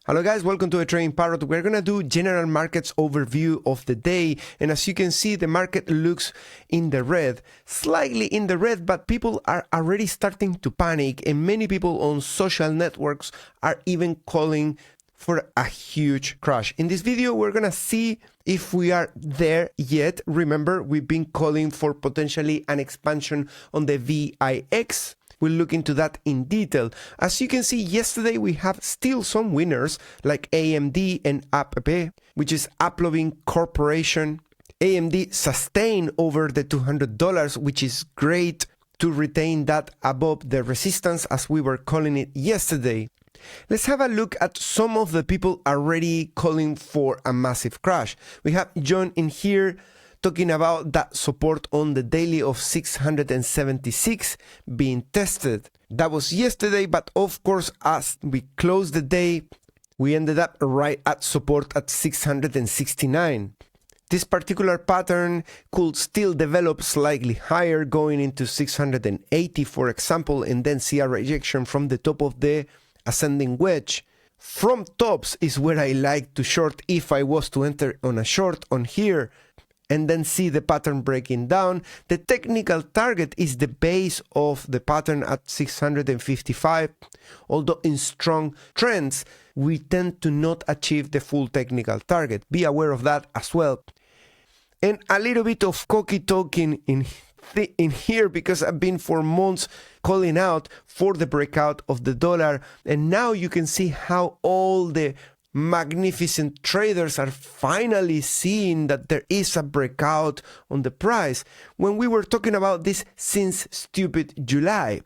Hello guys, welcome to a Trading Parrot. We're gonna do general markets overview of the day, and as you can see, the market looks in the red, slightly in the red, but people are already starting to panic, and many people on social networks are even calling for a huge crash. In this video, we're gonna see if we are there yet. Remember, we've been calling for potentially an expansion on the VIX. We'll look into that in detail. As you can see, yesterday we have still some winners like AMD and APP, which is Uploving Corporation. AMD sustained over the $200, which is great to retain that above the resistance as we were calling it yesterday. Let's have a look at some of the people already calling for a massive crash. We have John in here talking about that support on the daily of 676 being tested. That was yesterday, but of course, as we closed the day, we ended up right at support at 669. This particular pattern could still develop slightly higher, going into 680, for example, and then see a rejection from the top of the ascending wedge. From tops is where I like to short if I was to enter on a short on here, and then see the pattern breaking down. The technical target is the base of the pattern at 655, although in strong trends, we tend to not achieve the full technical target. Be aware of that as well. And a little bit of cocky talking in here, because I've been for months calling out for the breakout of the dollar, and now you can see how all the magnificent traders are finally seeing that there is a breakout on the price, when we were talking about this since stupid July.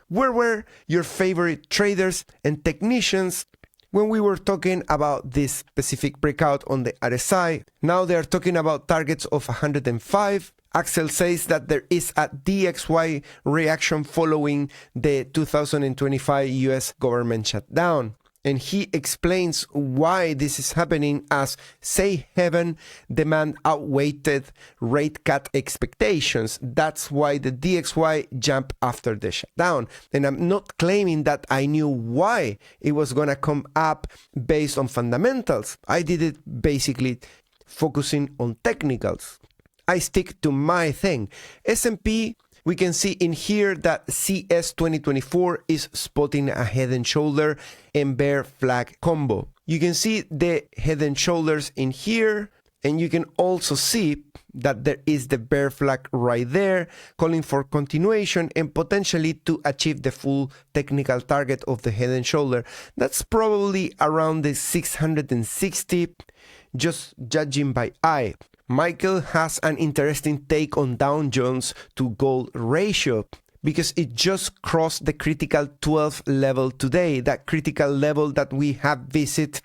Where were your favorite traders and technicians when we were talking about this specific breakout on the RSI? Now they are talking about targets of 105. Axel says that there is a DXY reaction following the 2025 US government shutdown. And he explains why this is happening as, say heaven, demand outweighed rate cut expectations. That's why the DXY jumped after the shutdown. And I'm not claiming that I knew why it was going to come up based on fundamentals. I did it basically focusing on technicals. I stick to my thing. S&P, we can see in here that CS 2024 is spotting a head and shoulder and bear flag combo. You can see the head and shoulders in here, and you can also see that there is the bear flag right there, calling for continuation and potentially to achieve the full technical target of the head and shoulder. That's probably around the 660, just judging by eye. Michael has an interesting take on Dow Jones to gold ratio, because it just crossed the critical 12 level today, that critical level that we have visited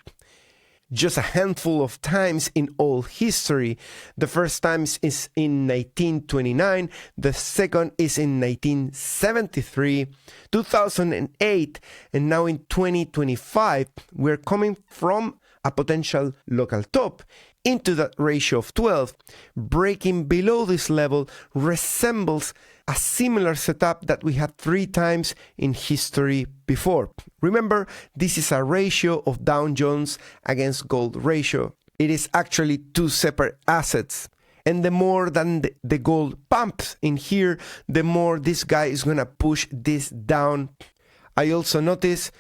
just a handful of times in all history. The first time is in 1929, the second is in 1973, 2008, and now in 2025, we're coming from a potential local top into that ratio of 12. Breaking below this level resembles a similar setup that we had 3 times in history before. Remember, this is a ratio of Dow Jones against gold ratio. It is actually 2 separate assets. And the more than the gold pumps in here, the more this guy is going to push this down. I also noticed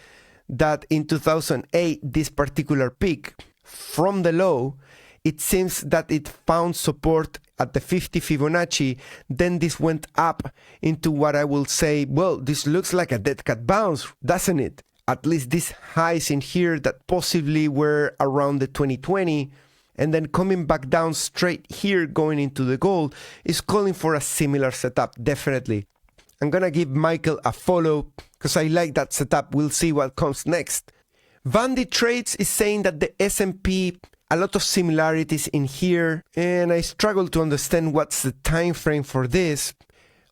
that in 2008, this particular peak from the low, it seems that it found support at the 50 Fibonacci. Then this went up into what I will say, well, this looks like a dead cat bounce, doesn't it? At least these highs in here that possibly were around the 2020, and then coming back down straight here going into the gold is calling for a similar setup, definitely. I'm gonna give Michael a follow because I like that setup. We'll see what comes next. Vandy Trades is saying that the S&P, a lot of similarities in here, and I struggle to understand what's the time frame for this.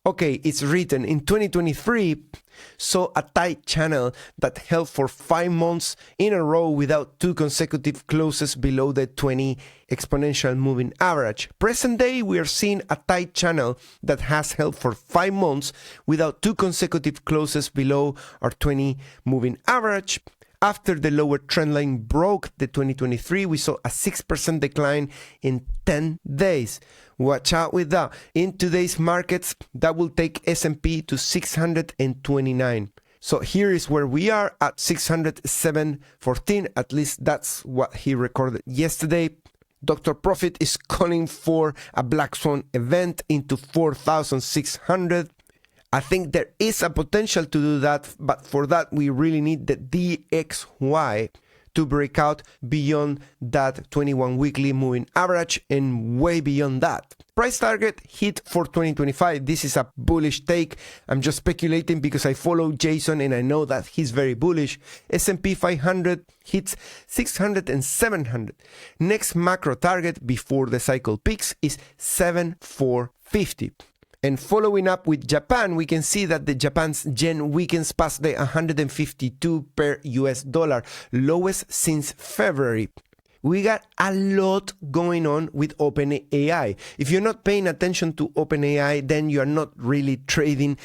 Okay, it's written in 2023, saw a tight channel that held for 5 months in a row without 2 consecutive closes below the 20 exponential moving average. Present day, we are seeing a tight channel that has held for 5 months without 2 consecutive closes below our 20 moving average. After the lower trend line broke the 2023, we saw a 6% decline in 10 days. Watch out with that. In today's markets, that will take S&P to 629. So here is where we are at 607.14. At least that's what he recorded yesterday. Dr. Profit is calling for a black swan event into 4,600. I think there is a potential to do that, but for that we really need the DXY to break out beyond that 21 weekly moving average and way beyond that. Price target hit for 2025. This is a bullish take. I'm just speculating because I follow Jason and I know that he's very bullish. S&P 500 hits 600 and 700. Next macro target before the cycle peaks is 7,450. And following up with Japan, we can see that the Japan's yen weakens past the 152 per US dollar, lowest since February. We got a lot going on with OpenAI. If you're not paying attention to OpenAI, then you're not really trading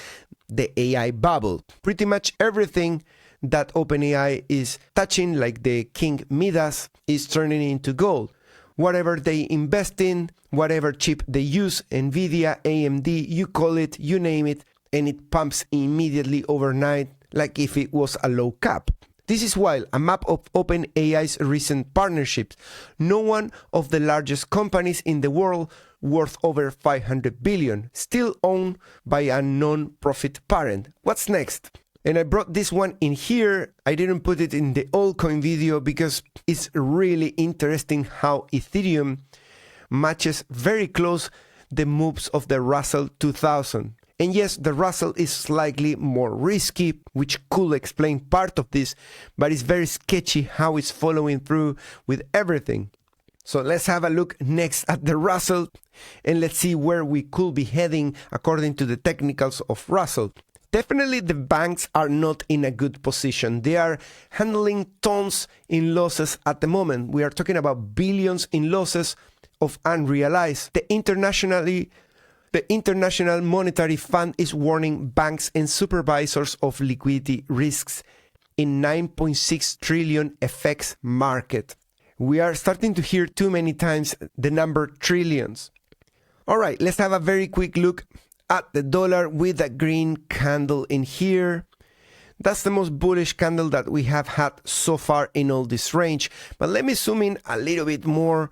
the AI bubble. Pretty much everything that OpenAI is touching, like the King Midas, is turning into gold. Whatever they invest in, whatever chip they use, Nvidia, AMD, you call it, you name it, and it pumps immediately overnight like if it was a low cap. This is wild. A map of OpenAI's recent partnerships. No one of the largest companies in the world worth over 500 billion, still owned by a non-profit parent. What's next? And I brought this one in here. I didn't put it in the altcoin video because it's really interesting how Ethereum matches very close the moves of the Russell 2000. And yes, the Russell is slightly more risky, which could explain part of this, but it's very sketchy how it's following through with everything. So let's have a look next at the Russell and let's see where we could be heading according to the technicals of Russell. Definitely the banks are not in a good position. They are handling tons in losses at the moment. We are talking about billions in losses of unrealized. The International Monetary Fund is warning banks and supervisors of liquidity risks in 9.6 trillion FX market. We are starting to hear too many times the number trillions. All right, let's have a very quick look at the dollar with a green candle in here. That's the most bullish candle that we have had so far in all this range. But let me zoom in a little bit more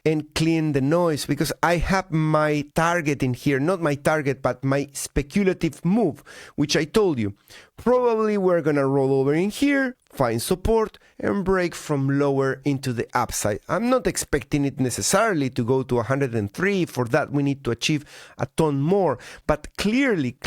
and clean the noise because I have my target in here. Not my target, but my speculative move, which I told you. Probably we're gonna roll over in here, find support, and break from lower into the upside. I'm not expecting it necessarily to go to 103. For that, we need to achieve a ton more. But clearly,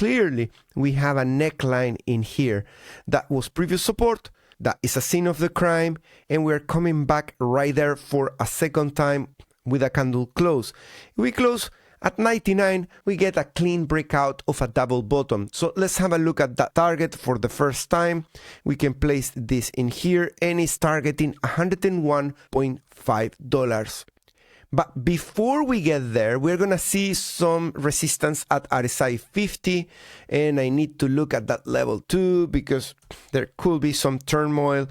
we have a neckline in here. That was previous support. That is a scene of the crime. And we're coming back right there for a second time with a candle close. We close at 99, we get a clean breakout of a double bottom. So let's have a look at that target for the first time. We can place this in here and it's targeting $101.5. But before we get there, we're going to see some resistance at RSI 50. And I need to look at that level too, because there could be some turmoil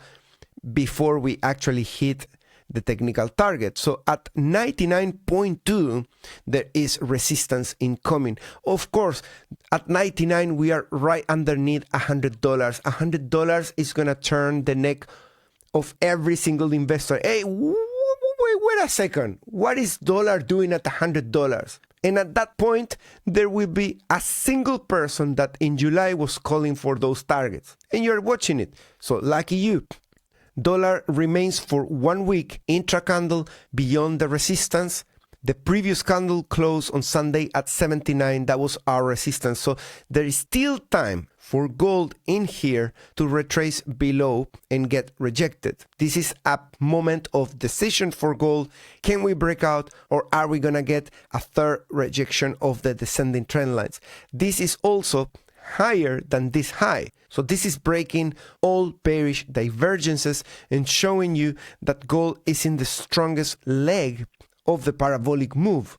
before we actually hit the technical target. So at 99.2, there is resistance incoming. Of course, at 99, we are right underneath $100. $100 is going to turn the neck of every single investor. Hey, wait a second. What is dollar doing at $100? And at that point, there will be a single person that in July was calling for those targets. And you're watching it. So lucky you. Dollar remains for 1 week intra-candle beyond the resistance. The previous candle closed on Sunday at 79. That was our resistance. So there is still time for gold in here to retrace below and get rejected. This is a moment of decision for gold. Can we break out or are we going to get a third rejection of the descending trend lines? This is also higher than this high. So this is breaking all bearish divergences and showing you that gold is in the strongest leg of the parabolic move.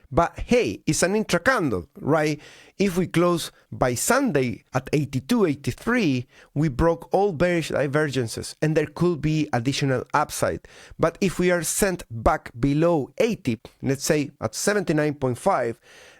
But hey, it's an intra candle, right? If we close by Sunday at 82, 83, we broke all bearish divergences and there could be additional upside. But if we are sent back below 80, let's say at 79.5,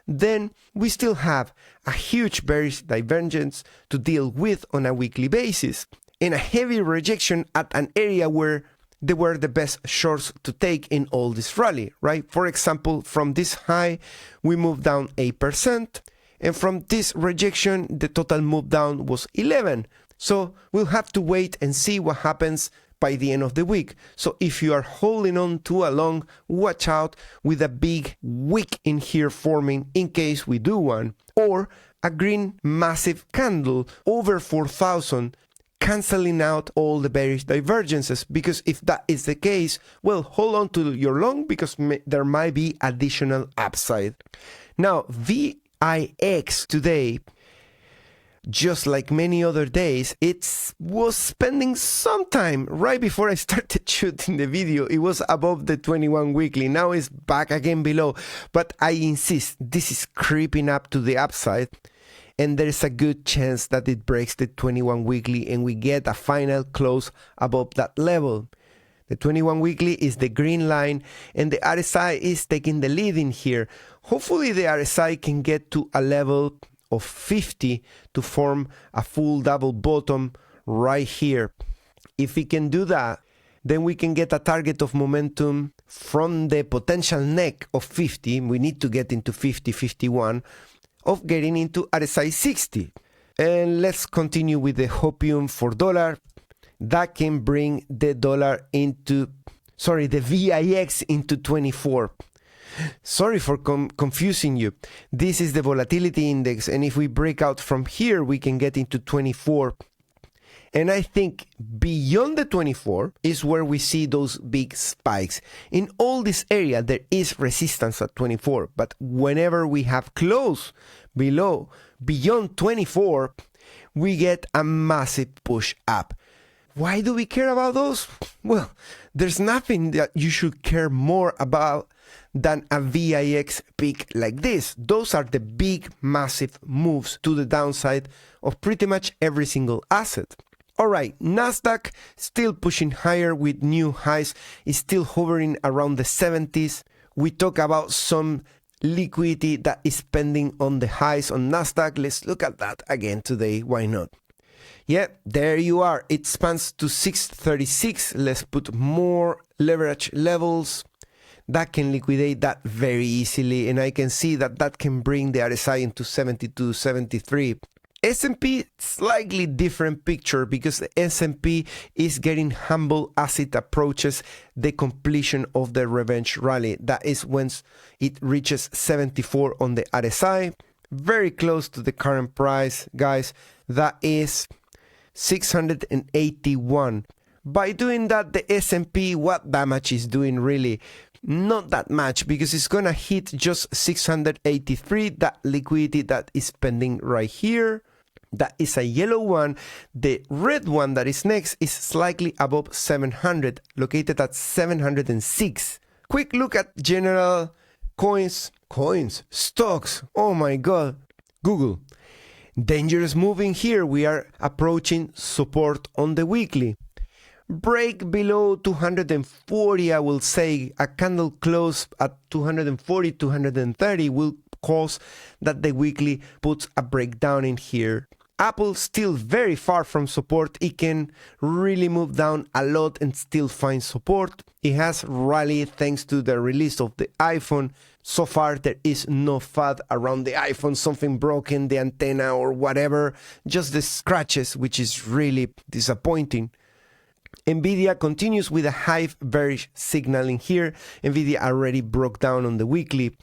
then we still have a huge bearish divergence to deal with on a weekly basis and a heavy rejection at an area where they were the best shorts to take in all this rally, right? For example, from this high, we moved down 8%, and from this rejection, the total move down was 11. So we'll have to wait and see what happens by the end of the week. So if you are holding on to a long, watch out with a big wick in here forming in case we do one, or a green massive candle over 4,000 canceling out all the bearish divergences, because if that is the case, well, hold on to your long because there might be additional upside. Now, VIX today, just like many other days, it was spending some time right before I started shooting the video. It was above the 21 weekly. Now it's back again below, but I insist, this is creeping up to the upside. And there's a good chance that it breaks the 21 weekly and we get a final close above that level. The 21 weekly is the green line and the RSI is taking the lead in here. Hopefully the RSI can get to a level of 50 to form a full double bottom right here. If we can do that, then we can get a target of momentum from the potential neck of 50. We need to get into 50, 51. Of getting into RSI 60. And let's continue with the hopium for dollar. That can bring the the VIX into 24. Sorry for confusing you. This is the volatility index, and if we break out from here, we can get into 24. And I think beyond the 24 is where we see those big spikes. In all this area, there is resistance at 24. But whenever we have close below, beyond 24, we get a massive push up. Why do we care about those? Well, there's nothing that you should care more about than a VIX peak like this. Those are the big, massive moves to the downside of pretty much every single asset. All right, Nasdaq still pushing higher with new highs, is still hovering around the 70s. We talk about some liquidity that is pending on the highs on Nasdaq. Let's look at that again today. Why not? Yeah, there you are. It spans to 636. Let's put more leverage levels. That can liquidate that very easily. And I can see that that can bring the RSI into 72, 73. S&P, slightly different picture because the S&P is getting humble as it approaches the completion of the revenge rally. That is when it reaches 74 on the RSI, very close to the current price, guys. That is 681. By doing that, the S&P, what damage is doing really? Not that much, because it's gonna hit just 683, that liquidity that is pending right here. That is a yellow one. The red one that is next is slightly above 700, located at 706. Quick look at general coins, stocks. Oh my God, Google. Dangerous moving here. We are approaching support on the weekly. Break below 240, I will say. A candle close at 240, 230 will cause that the weekly puts a breakdown in here. Apple still very far from support. It can really move down a lot and still find support. It has rallied thanks to the release of the iPhone. So far, there is no fad around the iPhone, something broken, the antenna or whatever. Just the scratches, which is really disappointing. Nvidia continues with a high bearish signaling here. Nvidia already broke down on the weekly.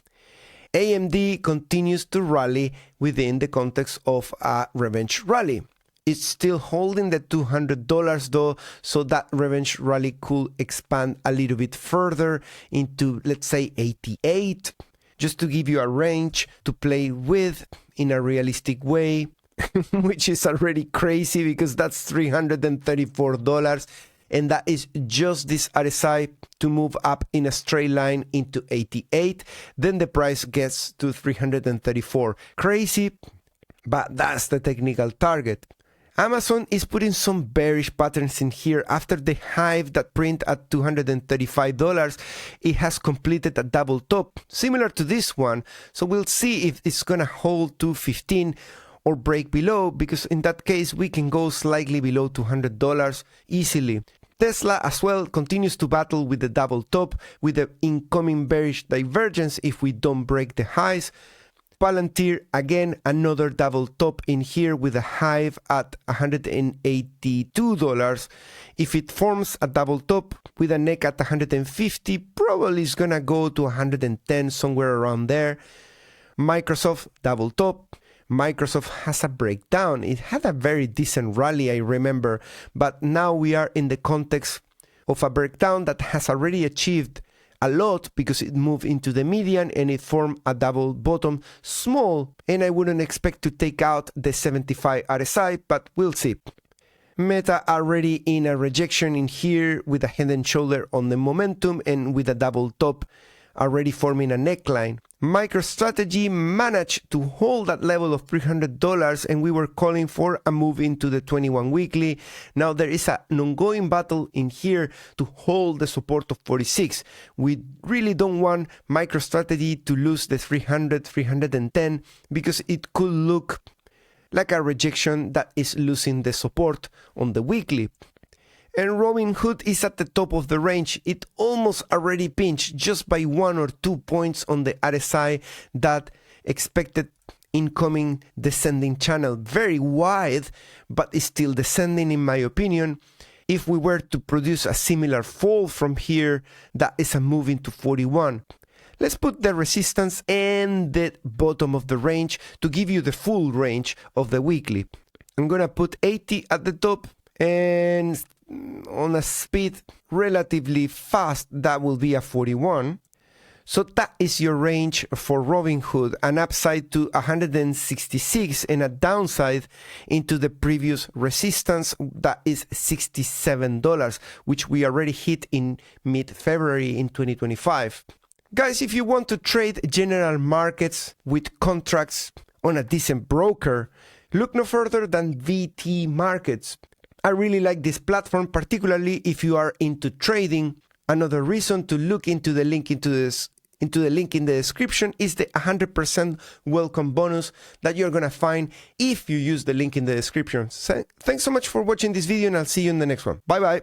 AMD continues to rally within the context of a revenge rally. It's still holding the $200 though, so that revenge rally could expand a little bit further into, let's say, 88, just to give you a range to play with in a realistic way, which is already crazy because that's $334. and that is just this RSI to move up in a straight line into 88. Then the price gets to 334. Crazy, but that's the technical target. Amazon is putting some bearish patterns in here. After the hive that print at $235, it has completed a double top, similar to this one. So we'll see if it's gonna hold 215 or break below, because in that case we can go slightly below $200 easily. Tesla as well continues to battle with the double top, with the incoming bearish divergence if we don't break the highs. Palantir, again, another double top in here with a hive at $182. If it forms a double top with a neck at 150, probably is gonna go to 110, somewhere around there. Microsoft, double top. Microsoft has a breakdown. It had a very decent rally, I remember, but now we are in the context of a breakdown that has already achieved a lot because it moved into the median and it formed a double bottom, small, and I wouldn't expect to take out the 75 RSI, but we'll see. Meta already in a rejection in here with a head and shoulder on the momentum and with a double top already forming a neckline. MicroStrategy managed to hold that level of $300 and we were calling for a move into the 21 weekly. Now there is an ongoing battle in here to hold the support of 46. We really don't want MicroStrategy to lose the 300, 310 because it could look like a rejection that is losing the support on the weekly. And Robinhood is at the top of the range. It almost already pinched just by 1 or 2 points on the RSI that expected incoming descending channel. Very wide, but it's still descending in my opinion. If we were to produce a similar fall from here, that is a move into 41. Let's put the resistance and the bottom of the range to give you the full range of the weekly. I'm gonna put 80 at the top, and on a speed relatively fast, that will be a 41. So that is your range for Robinhood, an upside to 166 and a downside into the previous resistance that is $67, which we already hit in mid-February in 2025. Guys, if you want to trade general markets with contracts on a decent broker, look no further than VT Markets. I really like this platform, particularly if you are into trading. Another reason to look into the link in the description is the 100% welcome bonus that you're gonna find if you use the link in the description. Thanks so much for watching this video, and I'll see you in the next one. Bye bye.